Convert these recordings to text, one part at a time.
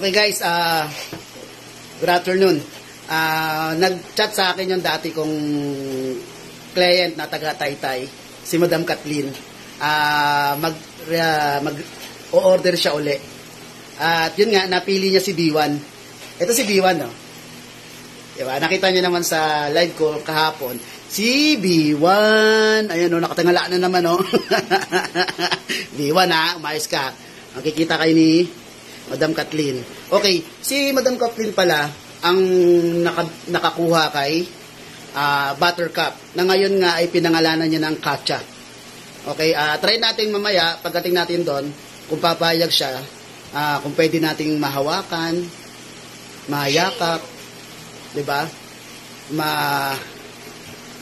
Okay guys, good afternoon. Nag-chat sa akin yung dati kong client na taga Taytay, si Madam Kathleen. Mag-order siya uli. At yun nga, napili niya si B1. Ito si B1, no? Diba? Nakita niyo naman sa live ko kahapon. Si B1. Ayan, no? Nakatingala na naman, no? B1, ha? Umayos ka. Makikita kayo ni Madam Kathleen. Okay, si Madam Kathleen pala ang nakakuha kay Buttercup na ngayon nga ay pinangalanan niya ng Katya. Okay, try natin mamaya pagdating natin doon kung papayag siya, kung pwede nating mahawakan, mayakap, 'di ba?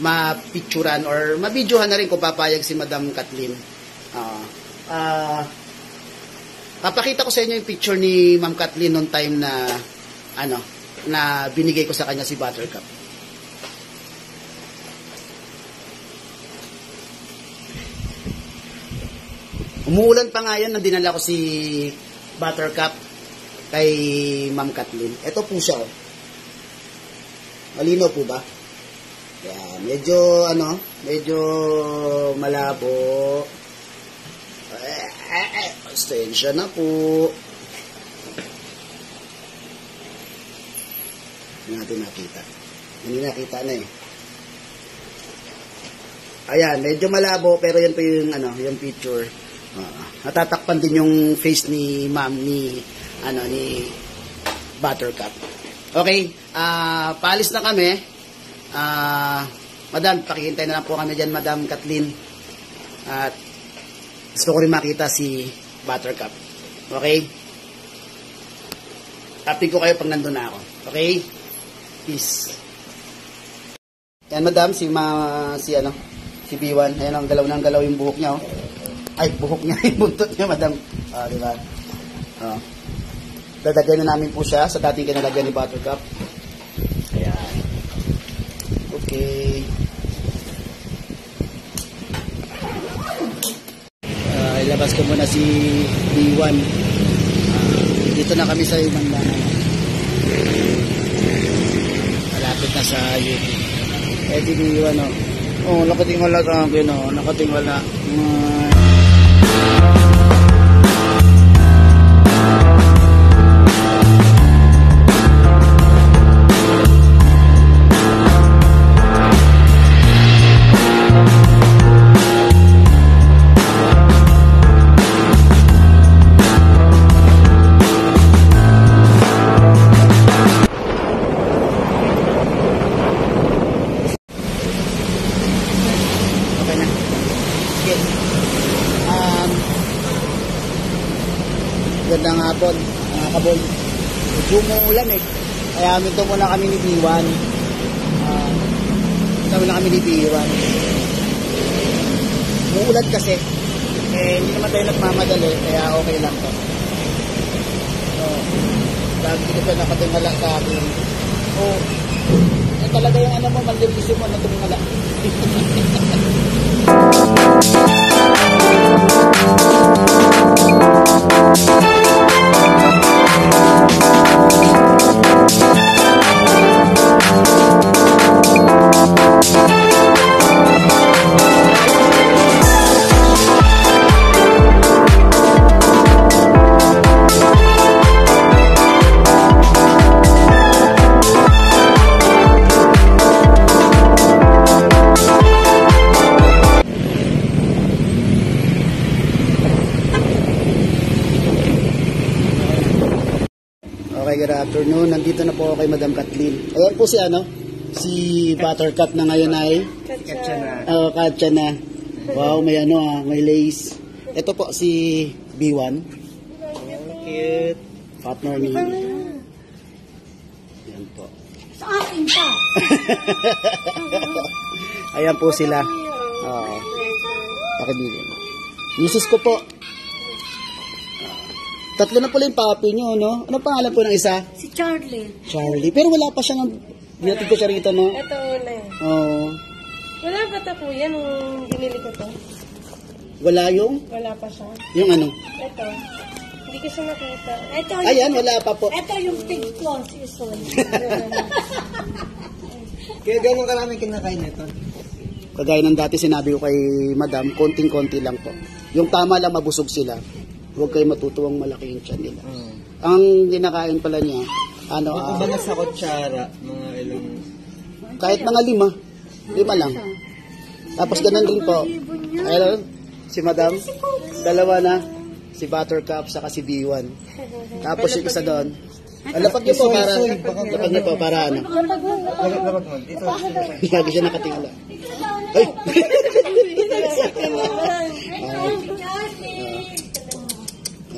Ma-picturean or ma-videohan na rin kung papayag si Madam Kathleen. Papakita ko sa inyo yung picture ni Ma'am Kathleen noong time na na binigay ko sa kanya si Buttercup. Umuulan pa nga yan na dinala ko si Buttercup kay Ma'am Kathleen. Ito po siya, oh. Malino po ba? Yan, medyo malabo. Pasensya na po. Hindi natin nakita. Hindi nakita na eh. Ayan, medyo malabo pero yan po yung yung picture. Natatakpan din yung face ni Ma'am ni Buttercup. Okay, paalis na kami. Madam, pakihintay na lang po kami diyan, Madam Kathleen. At gusto ko rin makita si Buttercup. Okay? Update ko kayo pag nandun na ako. Okay? Peace. Yan, Madam, si B1. Ayan, ang galaw ng galaw yung buhok niya, oh. Ay, buhok niya, yung buntot niya, Madam. Diba? Dadagay na namin po siya sa dating kinalagyan ni Buttercup. Ayan. Okay. Ilabas ko muna si B1. Dito na kami sa Imandangan. Malapit na sa YouTube. Si B1, oh. Oh, nakatingala sa akin, oh. Nakatingala. Gandang hapon, mga kabol. Medyo umuulan eh. Kaya minto muna kami ni B1. Umuulan kasi. Hindi naman tayo nagmamadali. Kaya okay lang to. Lagi ko siya nakatingala sa akin. Talaga yung mo, maldibisyo mo na tumingala. Okay, good afternoon. Nandito na po ako kay Madam Kathleen. Ayan po si Buttercup na ngayon ay Katya na. Katya na. Wow, may may lace. Ito po si B1. Cute. Partner ni. Ayan po. Sa akin pa. Ayan po sila. Pakibigyan. Misis ko po. Tatlo na pala yung papi nyo, no? Ano pangalan po ng isa? Si Charlie. Charlie. Pero wala pa siya ng... Binatid ko siya rito, no? Ito una. Oo. Wala pa ito po yan nung binili ko to. Wala yung? Wala pa siya. Yung ano? Ito. Hindi ko siya nakita. Ito, Ayan, wala pa po. ito yung pig ko, si Sol. Kaya gano'ng karaming kinakain nito? Kagaya ng dati sinabi ko kay Madam, konting-konti lang po. Yung tama lang mabusog sila. Huwag kayo matutuwang malaki yung tiyan nila. Ang kinakain pala niya, ano, Yung mga sa kutsara, mga ilang... kahit mga 5 lang. Tapos ganun rin po. Ayun, si Madam, dalawa na. Si Buttercup, saka si B1. Tapos yung isa doon. Lapag niyo po para, lapag niyo po para ano. Lapag mo. Dito. Lagi siya nakatingala. Ay!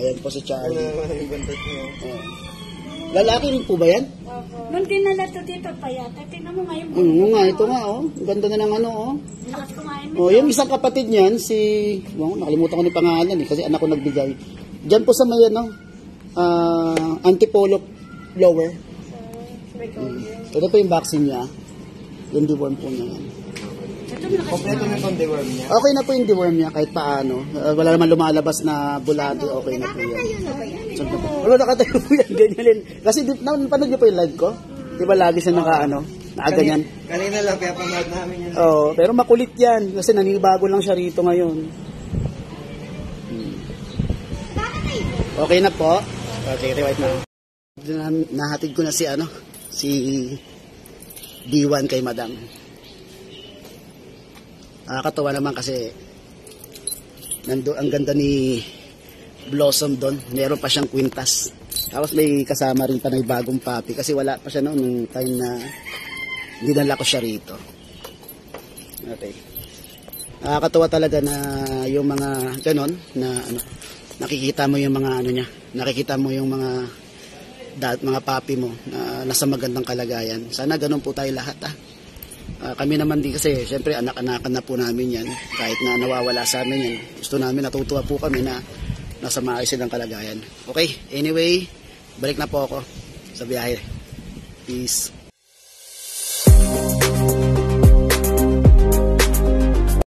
Ayan po si Charlie. Yung bantot niyo. Lalaki rin po ba yan? Nung dinala to dito pa yata, tingnan mo ngayon. Oo nga, ito nga oh. Ang ganda na ng ano oh. Lakas kumain. Oh, yung isang kapatid niyan, si... Oh, nakalimutan ko ni pangalan eh, kasi anak ko nagbigay. Diyan po sa may ano, Antipolo blower. Ito po yung vaccine niya. Yung deworm po niya yan. Kompleto na itong deworm niya. Okay na po yung deworm niya kahit paano. Wala naman lumalabas na bulate, okay na po yan. Wala nakatayo po yan, ganyan din. Kasi napanood niyo po yung live ko? Di ba lagi siya nakaganyan? Kanina lang, kaya panood namin yun. Oo, pero makulit yan kasi nanibago lang siya rito ngayon. Okay na po. Okay, wait na. Nahatid ko na si D1 kay Madam. Nakakatawa naman kasi ang ganda ni Blossom doon. Meron pa siyang kwintas. Tapos may kasama rin pa na bagong papi kasi wala pa siya noon nung time na dinala ko siya rito. Okay. Nakakatawa talaga na yung mga ganon na ano, nakikita mo yung mga ano niya, nakikita mo yung mga papi mo na nasa magandang kalagayan. Sana ganun po tayo lahat kami naman din kasi syempre anak-anakan na po namin yan kahit na nawawala sa amin yan. Gusto namin, natutuwa po kami na nasa maayos silang kalagayan. Okay, anyway, balik na po ako sa biyahe. Peace.